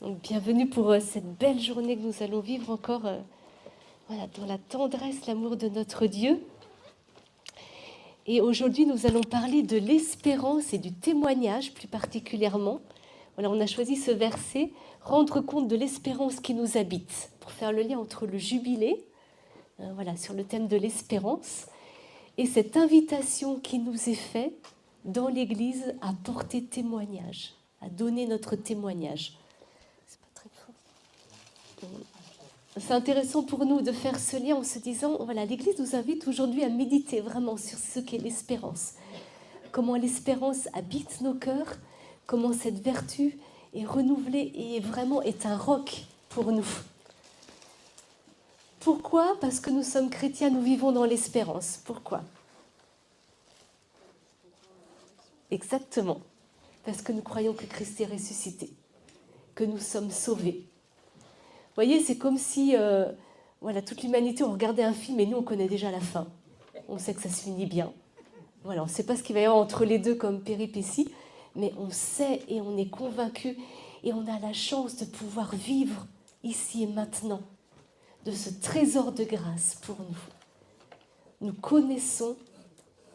Donc, bienvenue pour cette belle journée que nous allons vivre encore dans la tendresse, l'amour de notre Dieu. Et aujourd'hui, nous allons parler de l'espérance et du témoignage plus particulièrement. Voilà, on a choisi ce verset, rendre compte de l'espérance qui nous habite, pour faire le lien entre le jubilé, sur le thème de l'espérance, et cette invitation qui nous est faite dans l'Église à porter témoignage, à donner notre témoignage. C'est intéressant pour nous de faire ce lien en se disant, voilà, l'Église nous invite aujourd'hui à méditer vraiment sur ce qu'est l'espérance. Comment l'espérance habite nos cœurs, comment cette vertu est renouvelée et vraiment est un roc pour nous. Pourquoi ? Parce que nous sommes chrétiens, nous vivons dans l'espérance. Pourquoi ? Exactement. Parce que nous croyons que Christ est ressuscité, que nous sommes sauvés. Vous voyez, c'est comme si toute l'humanité, on regardait un film et nous, on connaît déjà la fin. On sait que ça se finit bien. Voilà, on ne sait pas ce qu'il va y avoir entre les deux comme péripéties, mais on sait et on est convaincu et on a la chance de pouvoir vivre ici et maintenant de ce trésor de grâce pour nous. Nous connaissons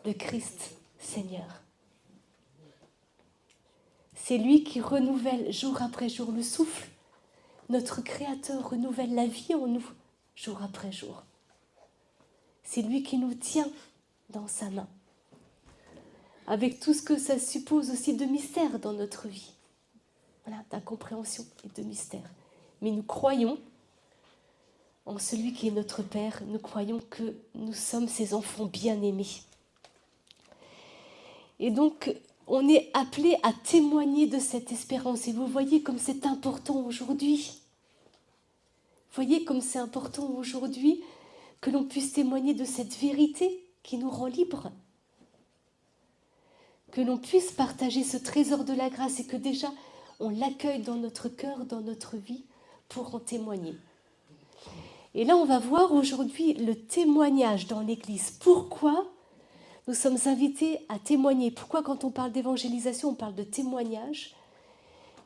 le Christ Seigneur. C'est lui qui renouvelle jour après jour le souffle. Notre Créateur renouvelle la vie en nous, jour après jour. C'est lui qui nous tient dans sa main, avec tout ce que ça suppose aussi de mystère dans notre vie. Voilà, d'incompréhension et de mystère. Mais nous croyons en celui qui est notre Père, nous croyons que nous sommes ses enfants bien-aimés. Et donc, on est appelé à témoigner de cette espérance. Et vous voyez comme c'est important aujourd'hui. Vous voyez comme c'est important aujourd'hui que l'on puisse témoigner de cette vérité qui nous rend libres. Que l'on puisse partager ce trésor de la grâce et que déjà on l'accueille dans notre cœur, dans notre vie, pour en témoigner. Et là, on va voir aujourd'hui le témoignage dans l'Église. Pourquoi nous sommes invités à témoigner ? Pourquoi quand on parle d'évangélisation, on parle de témoignage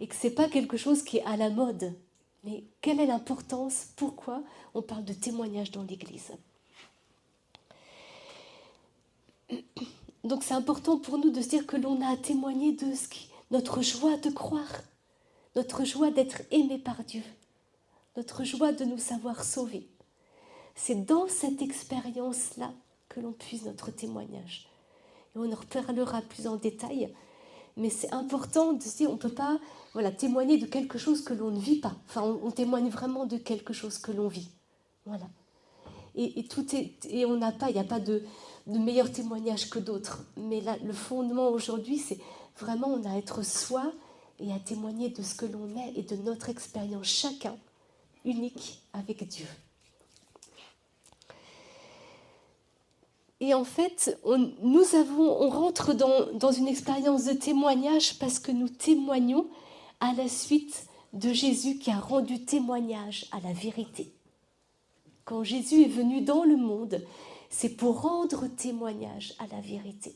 et que ce n'est pas quelque chose qui est à la mode ? Mais quelle est l'importance ? Pourquoi on parle de témoignage dans l'Église ? Donc c'est important pour nous de se dire que l'on a à témoigner de notre joie de croire, notre joie d'être aimé par Dieu, notre joie de nous savoir sauvés. C'est dans cette expérience-là que l'on puise notre témoignage. Et on en reparlera plus en détail, mais c'est important de se dire on ne peut pas témoigner de quelque chose que l'on ne vit pas. Enfin, on témoigne vraiment de quelque chose que l'on vit. Voilà. Et il n'y a pas de meilleur témoignage que d'autres. Mais là, le fondement aujourd'hui, c'est vraiment on a à être soi et à témoigner de ce que l'on est et de notre expérience, chacun, unique avec Dieu. Et en fait, on rentre dans une expérience de témoignage parce que nous témoignons à la suite de Jésus qui a rendu témoignage à la vérité. Quand Jésus est venu dans le monde, c'est pour rendre témoignage à la vérité.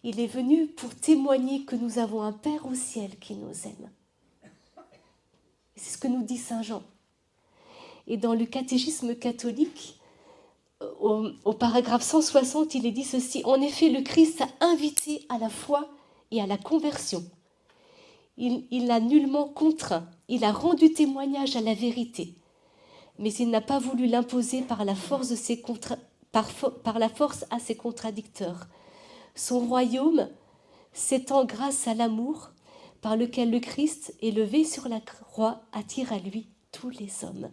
Il est venu pour témoigner que nous avons un Père au ciel qui nous aime. C'est ce que nous dit Saint Jean. Et dans le catéchisme catholique, au paragraphe 160, il est dit ceci. En effet, le Christ a invité à la foi et à la conversion. Il l'a nullement contraint. Il a rendu témoignage à la vérité. Mais il n'a pas voulu l'imposer par la force à ses contradicteurs. Son royaume s'étend grâce à l'amour par lequel le Christ, élevé sur la croix, attire à lui tous les hommes.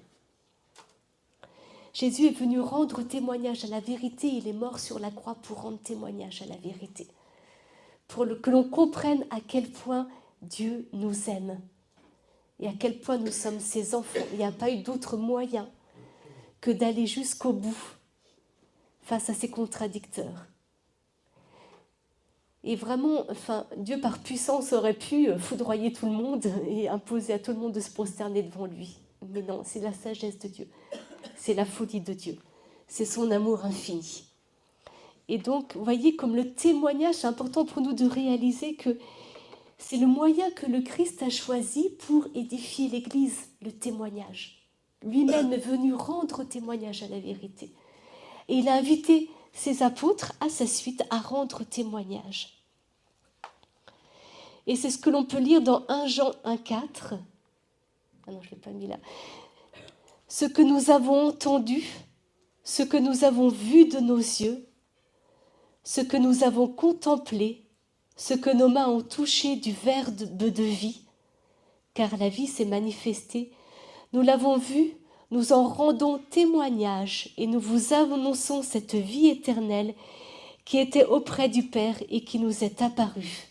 Jésus est venu rendre témoignage à la vérité, il est mort sur la croix pour rendre témoignage à la vérité. Pour que l'on comprenne à quel point Dieu nous aime et à quel point nous sommes ses enfants. Il n'y a pas eu d'autre moyen que d'aller jusqu'au bout face à ces contradicteurs. Et vraiment, Dieu par puissance aurait pu foudroyer tout le monde et imposer à tout le monde de se prosterner devant lui. Mais non, c'est la sagesse de Dieu, c'est la folie de Dieu, c'est son amour infini. Et donc, vous voyez, comme le témoignage, c'est important pour nous de réaliser que C'est le moyen que le Christ a choisi pour édifier l'Église, le témoignage. Lui-même est venu rendre témoignage à la vérité. Et il a invité ses apôtres à sa suite à rendre témoignage. Et c'est ce que l'on peut lire dans 1 Jean 1,4. Ah non, je ne l'ai pas mis là. Ce que nous avons entendu, ce que nous avons vu de nos yeux, ce que nous avons contemplé, ce que nos mains ont touché du verbe de vie, car la vie s'est manifestée. Nous l'avons vu, nous en rendons témoignage et nous vous annonçons cette vie éternelle qui était auprès du Père et qui nous est apparue.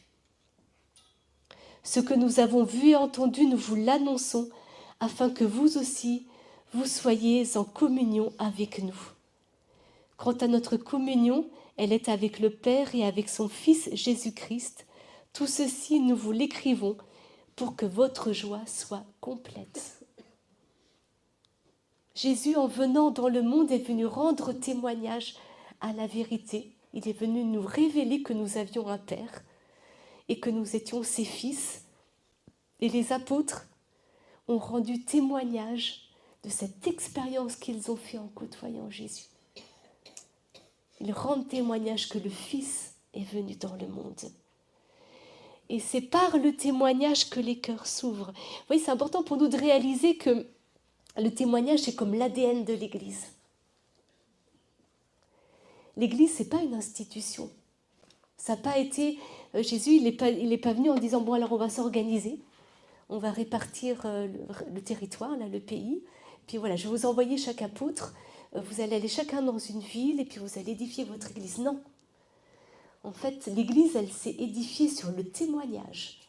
Ce que nous avons vu et entendu, nous vous l'annonçons, afin que vous aussi, vous soyez en communion avec nous. Quant à notre communion, elle est avec le Père et avec son Fils Jésus-Christ. Tout ceci, nous vous l'écrivons pour que votre joie soit complète. Jésus, en venant dans le monde, est venu rendre témoignage à la vérité. Il est venu nous révéler que nous avions un Père et que nous étions ses fils. Et les apôtres ont rendu témoignage de cette expérience qu'ils ont fait en côtoyant Jésus. Ils rendent témoignage que le Fils est venu dans le monde. Et c'est par le témoignage que les cœurs s'ouvrent. Vous voyez, c'est important pour nous de réaliser que le témoignage, c'est comme l'ADN de l'Église. L'Église, ce n'est pas une institution. Ça n'a pas été... Jésus, il n'est pas venu en disant, bon, alors on va s'organiser, on va répartir le territoire, là, le pays, puis voilà, je vais vous envoyer chaque apôtre, vous allez aller chacun dans une ville, et puis vous allez édifier votre Église. Non. En fait, l'Église, elle s'est édifiée sur le témoignage,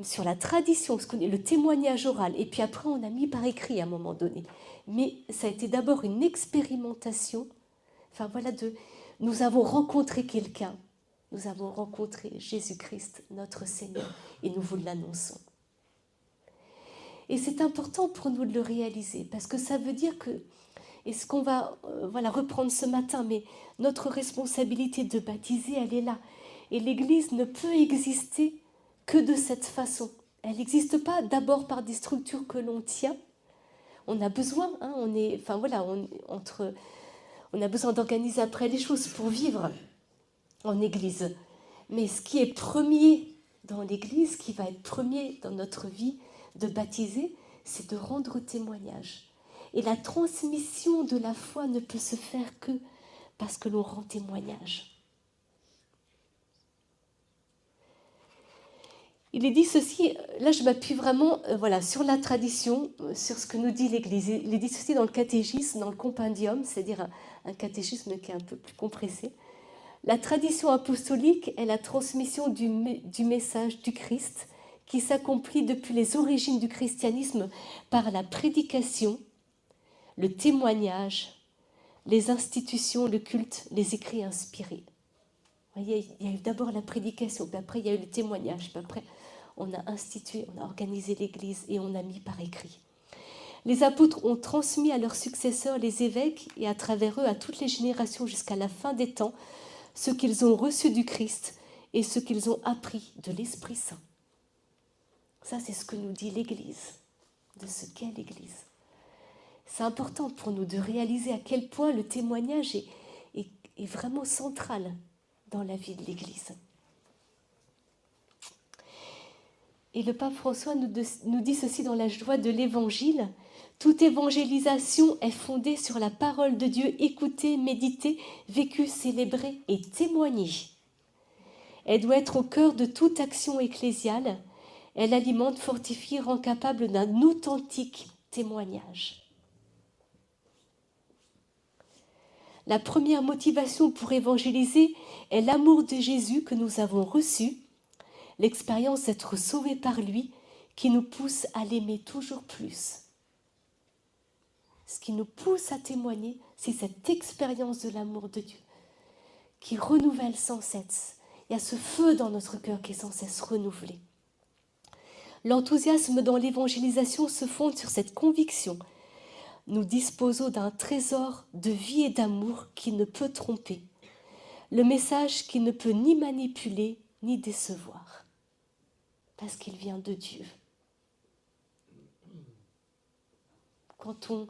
sur la tradition, le témoignage oral, et puis après, on a mis par écrit à un moment donné. Mais ça a été d'abord une expérimentation. Enfin voilà, nous avons rencontré quelqu'un, nous avons rencontré Jésus-Christ, notre Seigneur, et nous vous l'annonçons. Et c'est important pour nous de le réaliser, parce que ça veut dire que, et ce qu'on va reprendre ce matin, mais notre responsabilité de baptiser, elle est là. Et l'Église ne peut exister que de cette façon. Elle n'existe pas d'abord par des structures que l'on tient. On a besoin, on a besoin d'organiser après les choses pour vivre en Église. Mais ce qui est premier dans l'Église, qui va être premier dans notre vie de baptiser, c'est de rendre témoignage. Et la transmission de la foi ne peut se faire que parce que l'on rend témoignage. Il est dit ceci, là je m'appuie vraiment sur la tradition, sur ce que nous dit l'Église. Il est dit ceci dans le catéchisme, dans le compendium, c'est-à-dire un catéchisme qui est un peu plus compressé. La tradition apostolique est la transmission du message du Christ qui s'accomplit depuis les origines du christianisme par la prédication, le témoignage, les institutions, le culte, les écrits inspirés. Vous voyez, il y a eu d'abord la prédication, puis après il y a eu le témoignage, puis après on a institué, on a organisé l'Église et on a mis par écrit. Les apôtres ont transmis à leurs successeurs, les évêques, et à travers eux à toutes les générations jusqu'à la fin des temps, ce qu'ils ont reçu du Christ et ce qu'ils ont appris de l'Esprit Saint. Ça, c'est ce que nous dit l'Église, de ce qu'est l'Église. C'est important pour nous de réaliser à quel point le témoignage est vraiment central dans la vie de l'Église. Et le pape François nous dit ceci dans la joie de l'Évangile. Toute évangélisation est fondée sur la parole de Dieu écoutée, méditée, vécue, célébrée et témoignée. Elle doit être au cœur de toute action ecclésiale. Elle alimente, fortifie, rend capable d'un authentique témoignage. La première motivation pour évangéliser est l'amour de Jésus que nous avons reçu, l'expérience d'être sauvés par lui qui nous pousse à l'aimer toujours plus. Ce qui nous pousse à témoigner, c'est cette expérience de l'amour de Dieu qui renouvelle sans cesse. Il y a ce feu dans notre cœur qui est sans cesse renouvelé. L'enthousiasme dans l'évangélisation se fonde sur cette conviction. Nous disposons d'un trésor de vie et d'amour qui ne peut tromper, le message qui ne peut ni manipuler ni décevoir. parce qu'il vient de Dieu. Quand on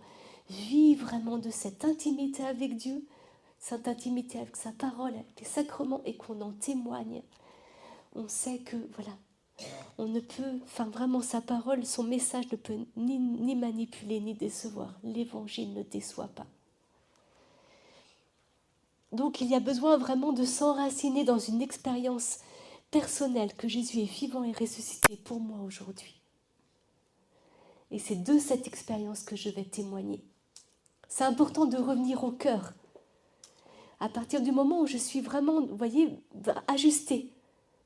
vit vraiment de cette intimité avec Dieu, cette intimité avec sa parole, avec les sacrements, et qu'on en témoigne, on sait que, voilà, on ne peut, vraiment sa parole, son message ne peut ni manipuler, ni décevoir. L'évangile ne déçoit pas. Donc il y a besoin vraiment de s'enraciner dans une expérience personnelle que Jésus est vivant et ressuscité pour moi aujourd'hui. Et c'est de cette expérience que je vais témoigner. C'est important de revenir au cœur. À partir du moment où je suis vraiment, vous voyez, ajustée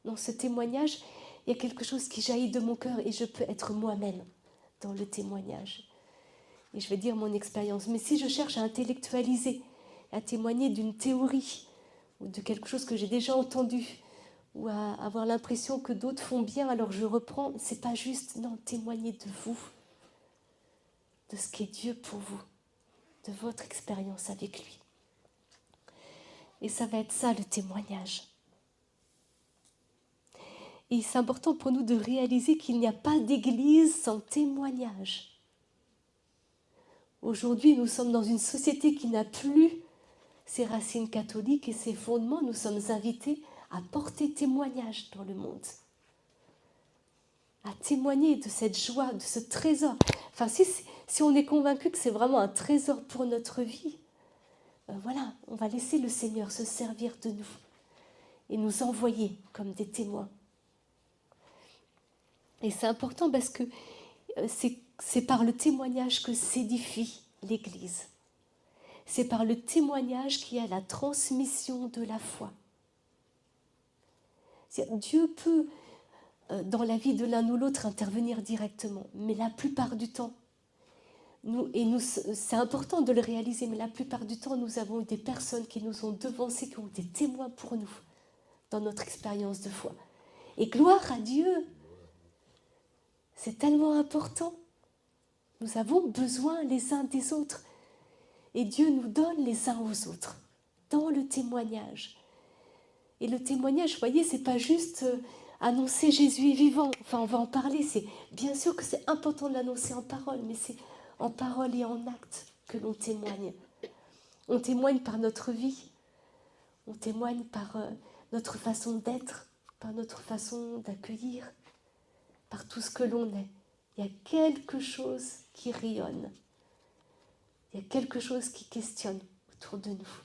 dans ce témoignage, il y a quelque chose qui jaillit de mon cœur et je peux être moi-même dans le témoignage. Et je vais dire mon expérience. Mais si je cherche à intellectualiser, à témoigner d'une théorie ou de quelque chose que j'ai déjà entendu, ou à avoir l'impression que d'autres font bien, alors je reprends, c'est pas juste. Non, témoignez de vous, de ce qu'est Dieu pour vous, de votre expérience avec lui. Et ça va être ça le témoignage. Et c'est important pour nous de réaliser qu'il n'y a pas d'église sans témoignage. Aujourd'hui, nous sommes dans une société qui n'a plus ses racines catholiques et ses fondements. Nous sommes invités à porter témoignage dans le monde, à témoigner de cette joie, de ce trésor. Enfin, si on est convaincu que c'est vraiment un trésor pour notre vie, voilà, on va laisser le Seigneur se servir de nous et nous envoyer comme des témoins. Et c'est important parce que c'est par le témoignage que s'édifie l'Église. C'est par le témoignage qu'il y a la transmission de la foi. Dieu peut, dans la vie de l'un ou l'autre, intervenir directement, mais la plupart du temps, c'est important de le réaliser, mais la plupart du temps, nous avons eu des personnes qui nous ont devancés, qui ont été témoins pour nous dans notre expérience de foi. Et gloire à Dieu! C'est tellement important. Nous avons besoin les uns des autres. Et Dieu nous donne les uns aux autres dans le témoignage. Et le témoignage, vous voyez, c'est pas juste annoncer Jésus est vivant. Enfin, on va en parler. Bien sûr que c'est important de l'annoncer en parole, mais c'est en parole et en acte que l'on témoigne. On témoigne par notre vie. On témoigne par notre façon d'être, par notre façon d'accueillir, par tout ce que l'on est. Il y a quelque chose qui rayonne. Il y a quelque chose qui questionne autour de nous.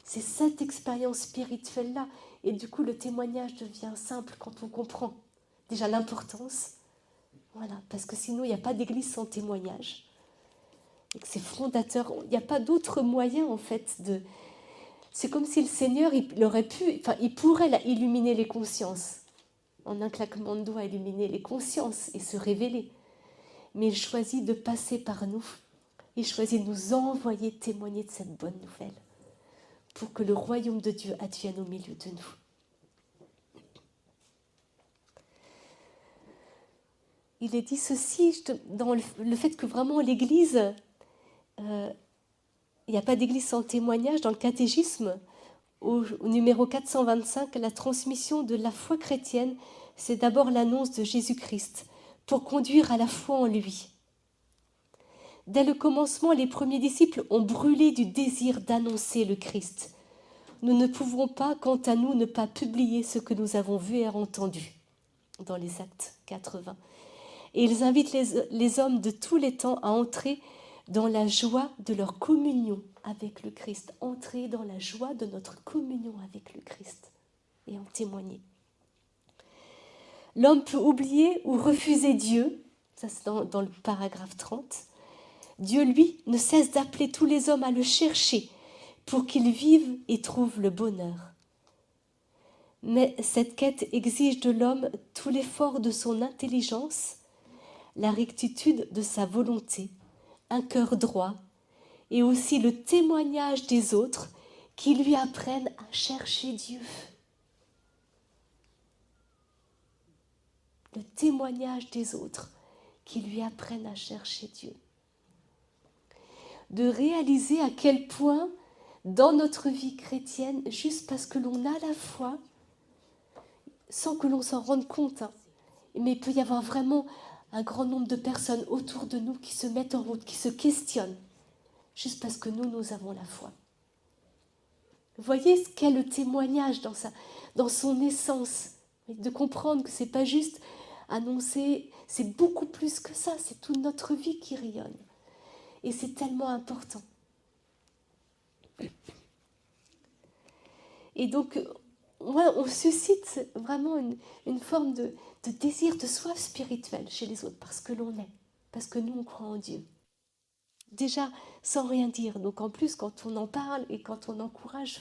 C'est cette expérience spirituelle-là. Et du coup, le témoignage devient simple quand on comprend déjà l'importance. Voilà, parce que sinon, il n'y a pas d'église sans témoignage. Et que c'est fondateur. Il n'y a pas d'autre moyen, en fait, de... C'est comme si le Seigneur, il pourrait illuminer les consciences. En un claquement de doigts, illuminer les consciences et se révéler. Mais il choisit de passer par nous. Il choisit de nous envoyer témoigner de cette bonne nouvelle pour que le royaume de Dieu advienne au milieu de nous. Il est dit ceci dans le fait que vraiment l'Église, il n'y a pas d'Église sans témoignage. Dans le catéchisme, au numéro 425, la transmission de la foi chrétienne, c'est d'abord l'annonce de Jésus-Christ pour conduire à la foi en lui. Dès le commencement, les premiers disciples ont brûlé du désir d'annoncer le Christ. Nous ne pouvons pas, quant à nous, ne pas publier ce que nous avons vu et entendu, dans les Actes 80. Et ils invitent les hommes de tous les temps à entrer dans la joie de leur communion avec le Christ. Entrer dans la joie de notre communion avec le Christ et en témoigner. L'homme peut oublier ou refuser Dieu, ça c'est dans le paragraphe 30. Dieu, lui, ne cesse d'appeler tous les hommes à le chercher pour qu'ils vivent et trouvent le bonheur. Mais cette quête exige de l'homme tout l'effort de son intelligence, la rectitude de sa volonté, un cœur droit et aussi le témoignage des autres qui lui apprennent à chercher Dieu. Le témoignage des autres qui lui apprennent à chercher Dieu. De réaliser à quel point, dans notre vie chrétienne, juste parce que l'on a la foi, sans que l'on s'en rende compte. Hein. Mais il peut y avoir vraiment un grand nombre de personnes autour de nous qui se mettent en route, qui se questionnent, juste parce que nous avons la foi. Vous voyez ce qu'est le témoignage dans son essence, de comprendre que ce n'est pas juste annoncer, c'est beaucoup plus que ça, c'est toute notre vie qui rayonne. Et c'est tellement important. Et donc, on suscite vraiment une forme de désir, de soif spirituelle chez les autres, parce que l'on est, parce que nous, on croit en Dieu. Déjà, sans rien dire. Donc en plus, quand on en parle et quand on encourage,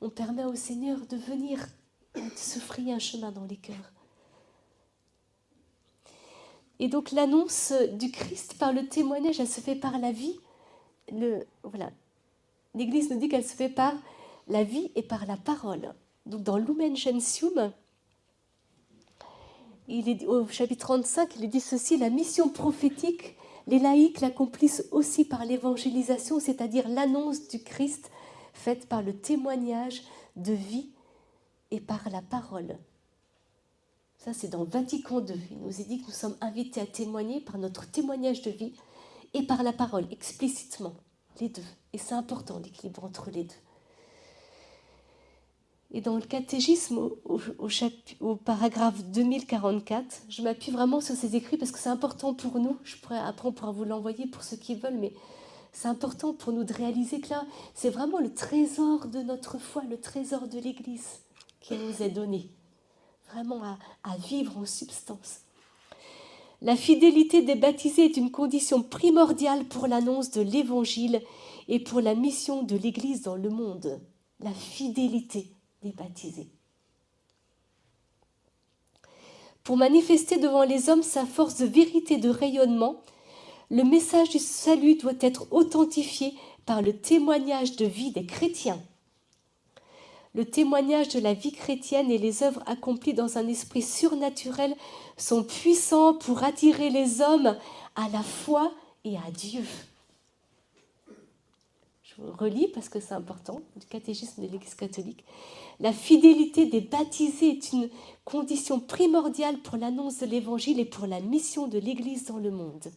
on permet au Seigneur de venir, de se frayer un chemin dans les cœurs. Et donc l'annonce du Christ par le témoignage, elle se fait par la vie. Voilà. L'Église nous dit qu'elle se fait par la vie et par la parole. Donc dans Lumen Gentium, au chapitre 35, il est dit ceci, la mission prophétique, les laïcs l'accomplissent aussi par l'évangélisation, c'est-à-dire l'annonce du Christ faite par le témoignage de vie et par la parole. Ça, c'est dans Vatican II. Il nous est dit que nous sommes invités à témoigner par notre témoignage de vie et par la parole, explicitement, les deux. Et c'est important, l'équilibre entre les deux. Et dans le catéchisme, au paragraphe 2044, je m'appuie vraiment sur ces écrits parce que c'est important pour nous. Après, on pourra vous l'envoyer pour ceux qui veulent, mais c'est important pour nous de réaliser que là, c'est vraiment le trésor de notre foi, le trésor de l'Église qui nous est donné, vraiment à vivre en substance. La fidélité des baptisés est une condition primordiale pour l'annonce de l'Évangile et pour la mission de l'Église dans le monde. La fidélité des baptisés. Pour manifester devant les hommes sa force de vérité de rayonnement, le message du salut doit être authentifié par le témoignage de vie des chrétiens. Le témoignage de la vie chrétienne et les œuvres accomplies dans un esprit surnaturel sont puissants pour attirer les hommes à la foi et à Dieu. Je vous relis parce que c'est important, du catéchisme de l'Église catholique. La fidélité des baptisés est une condition primordiale pour l'annonce de l'Évangile et pour la mission de l'Église dans le monde.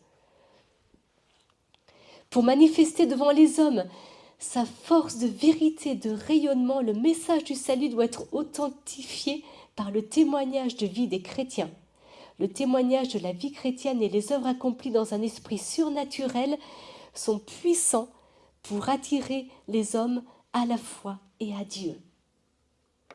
Pour manifester devant les hommes sa force de vérité, de rayonnement, le message du salut doit être authentifié par le témoignage de vie des chrétiens. Le témoignage de la vie chrétienne et les œuvres accomplies dans un esprit surnaturel sont puissants pour attirer les hommes à la foi et à Dieu.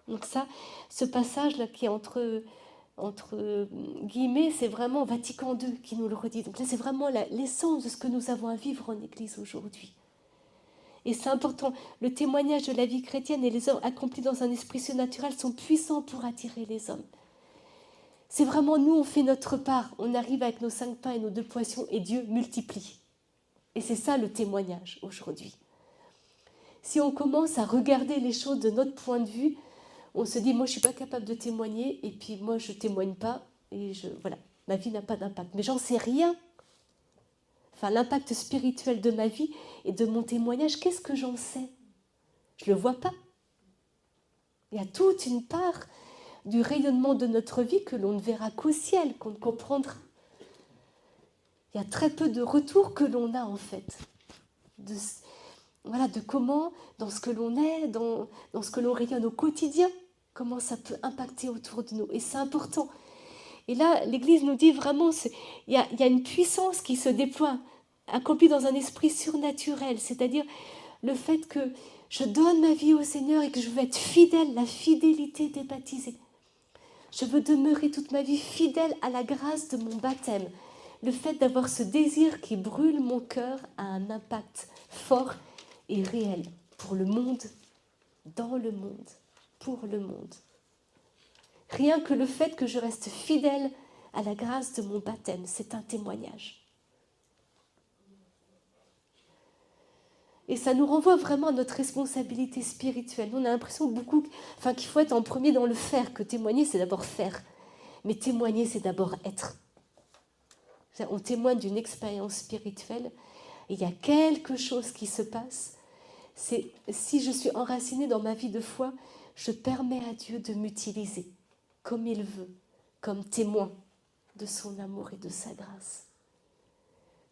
Donc ça, ce passage-là qui est entre guillemets, c'est vraiment Vatican II qui nous le redit. Donc là, c'est vraiment l'essence de ce que nous avons à vivre en Église aujourd'hui. Et c'est important, le témoignage de la vie chrétienne et les œuvres accomplies dans un esprit surnaturel sont puissants pour attirer les hommes. C'est vraiment nous, on fait notre part. On arrive avec nos 5 pains et nos 2 poissons et Dieu multiplie. Et c'est ça le témoignage aujourd'hui. Si on commence à regarder les choses de notre point de vue, on se dit, moi je ne suis pas capable de témoigner et puis moi je ne témoigne pas et voilà, ma vie n'a pas d'impact. Mais j'en sais rien. Enfin, l'impact spirituel de ma vie et de mon témoignage, qu'est-ce que j'en sais? Je ne le vois pas. Il y a toute une part du rayonnement de notre vie que l'on ne verra qu'au ciel, qu'on ne comprendra. Il y a très peu de retours que l'on a en fait. De comment, dans ce que l'on est, dans ce que l'on rayonne au quotidien, comment ça peut impacter autour de nous. Et c'est important. Et là, l'Église nous dit vraiment, il y a une puissance qui se déploie, accomplie dans un esprit surnaturel, c'est-à-dire le fait que je donne ma vie au Seigneur et que je veux être fidèle, la fidélité des baptisés. Je veux demeurer toute ma vie fidèle à la grâce de mon baptême. Le fait d'avoir ce désir qui brûle mon cœur a un impact fort et réel pour le monde, dans le monde, pour le monde. Rien que le fait que je reste fidèle à la grâce de mon baptême, c'est un témoignage. Et ça nous renvoie vraiment à notre responsabilité spirituelle. On a l'impression qu'il faut être en premier dans le faire, que témoigner, c'est d'abord faire. Mais témoigner, c'est d'abord être. On témoigne d'une expérience spirituelle et il y a quelque chose qui se passe. Si je suis enracinée dans ma vie de foi, je permets à Dieu de m'utiliser comme il veut, comme témoin de son amour et de sa grâce.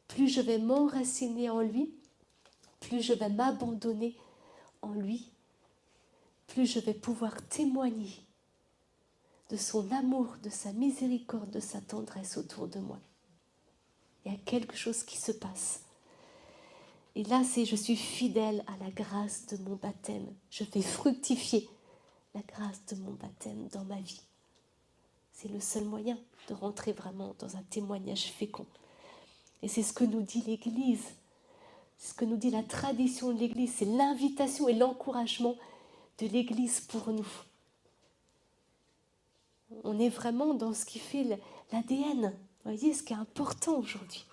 Plus je vais m'enraciner en lui, plus je vais m'abandonner en lui, plus je vais pouvoir témoigner de son amour, de sa miséricorde, de sa tendresse autour de moi. Il y a quelque chose qui se passe. Et là, je suis fidèle à la grâce de mon baptême. Je fais fructifier la grâce de mon baptême dans ma vie. C'est le seul moyen de rentrer vraiment dans un témoignage fécond. Et c'est ce que nous dit l'Église, c'est ce que nous dit la tradition de l'Église, c'est l'invitation et l'encouragement de l'Église pour nous. On est vraiment dans ce qui fait l'ADN, vous voyez, ce qui est important aujourd'hui.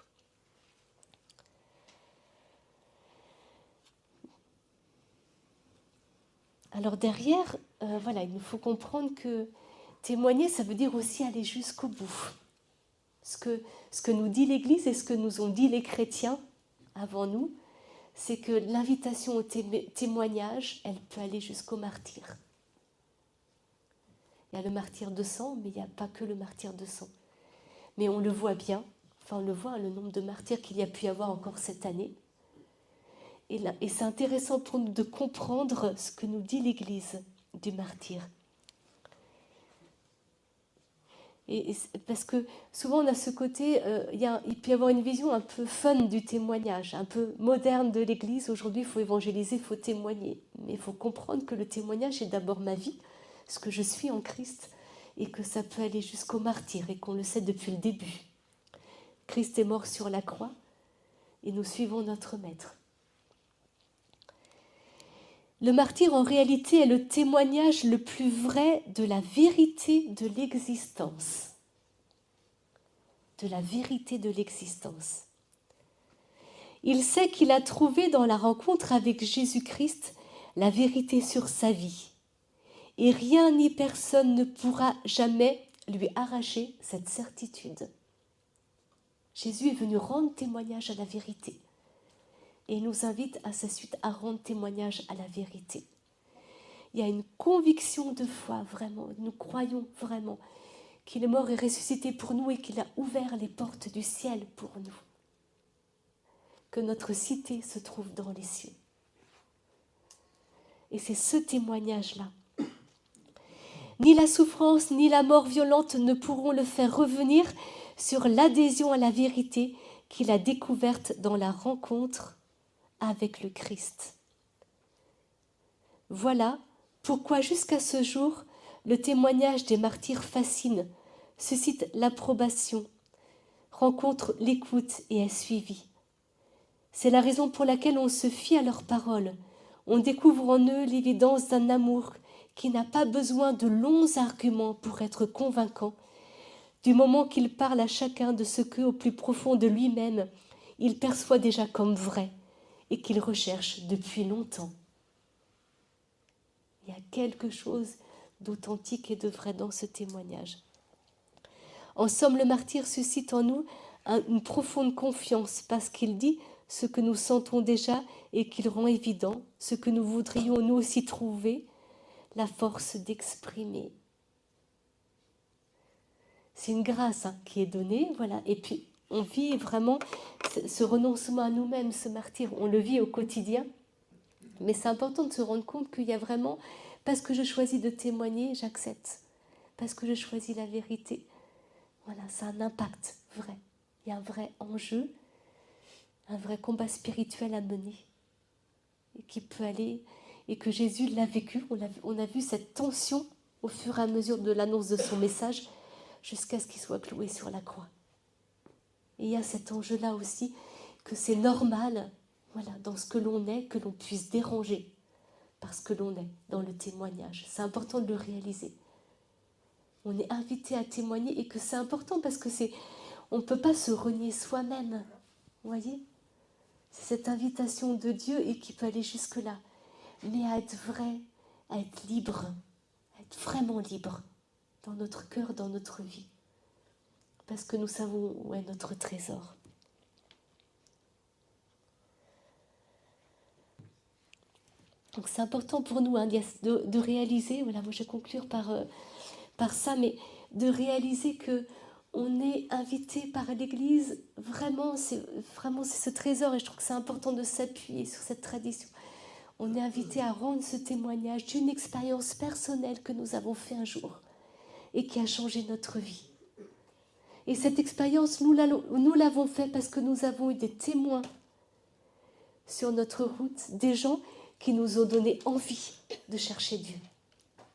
Alors derrière, il nous faut comprendre que témoigner, ça veut dire aussi aller jusqu'au bout. Ce que nous dit l'Église et ce que nous ont dit les chrétiens avant nous, c'est que l'invitation au témoignage, elle peut aller jusqu'au martyre. Il y a le martyre de sang, mais il n'y a pas que le martyre de sang. Mais on le voit bien, on le voit, le nombre de martyrs qu'il y a pu y avoir encore cette année. Et c'est intéressant pour nous de comprendre ce que nous dit l'Église du martyr. Parce que souvent on a ce côté, il peut y avoir une vision un peu fun du témoignage, un peu moderne de l'Église. Aujourd'hui, il faut évangéliser, il faut témoigner. Mais il faut comprendre que le témoignage est d'abord ma vie, ce que je suis en Christ, et que ça peut aller jusqu'au martyre, et qu'on le sait depuis le début. Christ est mort sur la croix, et nous suivons notre Maître. Le martyre, en réalité, est le témoignage le plus vrai de la vérité de l'existence. De la vérité de l'existence. Il sait qu'il a trouvé dans la rencontre avec Jésus-Christ la vérité sur sa vie. Et rien ni personne ne pourra jamais lui arracher cette certitude. Jésus est venu rendre témoignage à la vérité. Et il nous invite à sa suite à rendre témoignage à la vérité. Il y a une conviction de foi, vraiment. Nous croyons vraiment qu'il est mort et ressuscité pour nous et qu'il a ouvert les portes du ciel pour nous. Que notre cité se trouve dans les cieux. Et c'est ce témoignage-là. Ni la souffrance, ni la mort violente ne pourront le faire revenir sur l'adhésion à la vérité qu'il a découverte dans la rencontre avec le Christ. Voilà pourquoi jusqu'à ce jour, le témoignage des martyrs fascine, suscite l'approbation, rencontre l'écoute et est suivi. C'est la raison pour laquelle on se fie à leurs paroles. On découvre en eux l'évidence d'un amour qui n'a pas besoin de longs arguments pour être convaincant, du moment qu'il parle à chacun de ce que, au plus profond de lui-même, il perçoit déjà comme vrai et qu'il recherche depuis longtemps. Il y a quelque chose d'authentique et de vrai dans ce témoignage. En somme, le martyr suscite en nous une profonde confiance parce qu'il dit ce que nous sentons déjà et qu'il rend évident ce que nous voudrions nous aussi trouver, la force d'exprimer. C'est une grâce qui est donnée, voilà. Et puis on vit vraiment ce renoncement à nous-mêmes, ce martyr, on le vit au quotidien. Mais c'est important de se rendre compte qu'il y a vraiment, parce que je choisis de témoigner, j'accepte. Parce que je choisis la vérité. Voilà, ça a un impact vrai. Il y a un vrai enjeu, un vrai combat spirituel à mener. Et qui peut aller, et que Jésus l'a vécu. On a vu cette tension au fur et à mesure de l'annonce de son message, jusqu'à ce qu'il soit cloué sur la croix. Et il y a cet enjeu-là aussi, que c'est normal, voilà, dans ce que l'on est, que l'on puisse déranger parce que l'on est dans le témoignage. C'est important de le réaliser. On est invité à témoigner et que c'est important parce que on ne peut pas se renier soi-même. Vous voyez ? C'est cette invitation de Dieu et qui peut aller jusque-là. Mais à être vrai, à être libre, à être vraiment libre dans notre cœur, dans notre vie. Parce que nous savons où est notre trésor. Donc c'est important pour nous de réaliser, voilà, moi je vais conclure par par ça, mais de réaliser que on est invité par l'Église, vraiment c'est ce trésor, et je trouve que c'est important de s'appuyer sur cette tradition. On est invité à rendre ce témoignage d'une expérience personnelle que nous avons fait un jour et qui a changé notre vie. Et cette expérience, nous l'avons fait parce que nous avons eu des témoins sur notre route, des gens qui nous ont donné envie de chercher Dieu,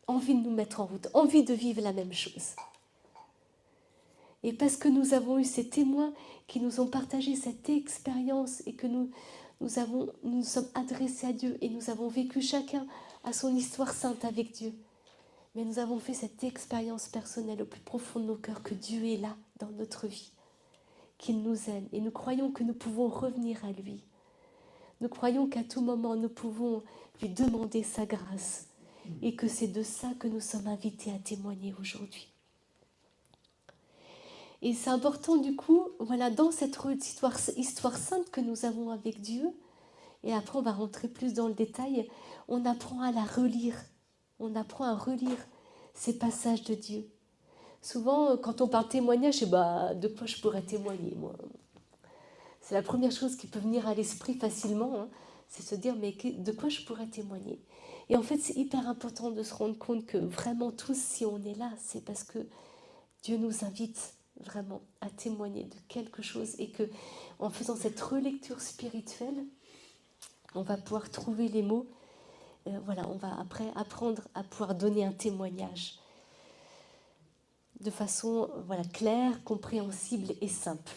envie de nous mettre en route, envie de vivre la même chose. Et parce que nous avons eu ces témoins qui nous ont partagé cette expérience et que nous sommes adressés à Dieu et nous avons vécu chacun à son histoire sainte avec Dieu. Mais nous avons fait cette expérience personnelle au plus profond de nos cœurs que Dieu est là dans notre vie, qu'il nous aime et nous croyons que nous pouvons revenir à lui. Nous croyons qu'à tout moment nous pouvons lui demander sa grâce et que c'est de ça que nous sommes invités à témoigner aujourd'hui. Et c'est important du coup, voilà, dans cette histoire sainte que nous avons avec Dieu, et après on va rentrer plus dans le détail, on apprend à la relire, on apprend à relire ces passages de Dieu. Souvent, quand on parle témoignage, de quoi je pourrais témoigner, moi? C'est la première chose qui peut venir à l'esprit facilement, hein, c'est se dire, mais de quoi je pourrais témoigner? Et en fait, c'est hyper important de se rendre compte que vraiment tous, si on est là, c'est parce que Dieu nous invite vraiment à témoigner de quelque chose et que, en faisant cette relecture spirituelle, on va pouvoir trouver les mots. On va après apprendre à pouvoir donner un témoignage de façon claire, compréhensible et simple.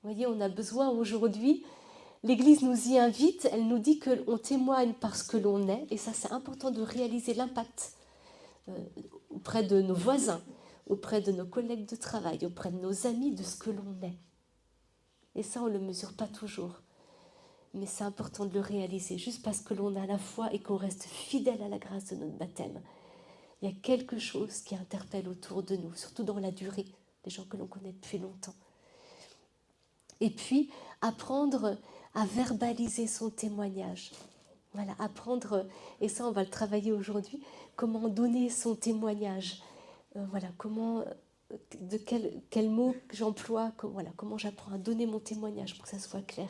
Vous voyez, on a besoin aujourd'hui, l'Église nous y invite, elle nous dit qu'on témoigne parce que l'on est, et ça c'est important de réaliser l'impact auprès de nos voisins, auprès de nos collègues de travail, auprès de nos amis, de ce que l'on est. Et ça, on ne le mesure pas toujours. Mais c'est important de le réaliser, juste parce que l'on a la foi et qu'on reste fidèle à la grâce de notre baptême. Il y a quelque chose qui interpelle autour de nous, surtout dans la durée, des gens que l'on connaît depuis longtemps. Et puis, apprendre à verbaliser son témoignage. Voilà, apprendre, et ça on va le travailler aujourd'hui, comment donner son témoignage. Comment, de quel mot j'emploie, comment j'apprends à donner mon témoignage pour que ça soit clair.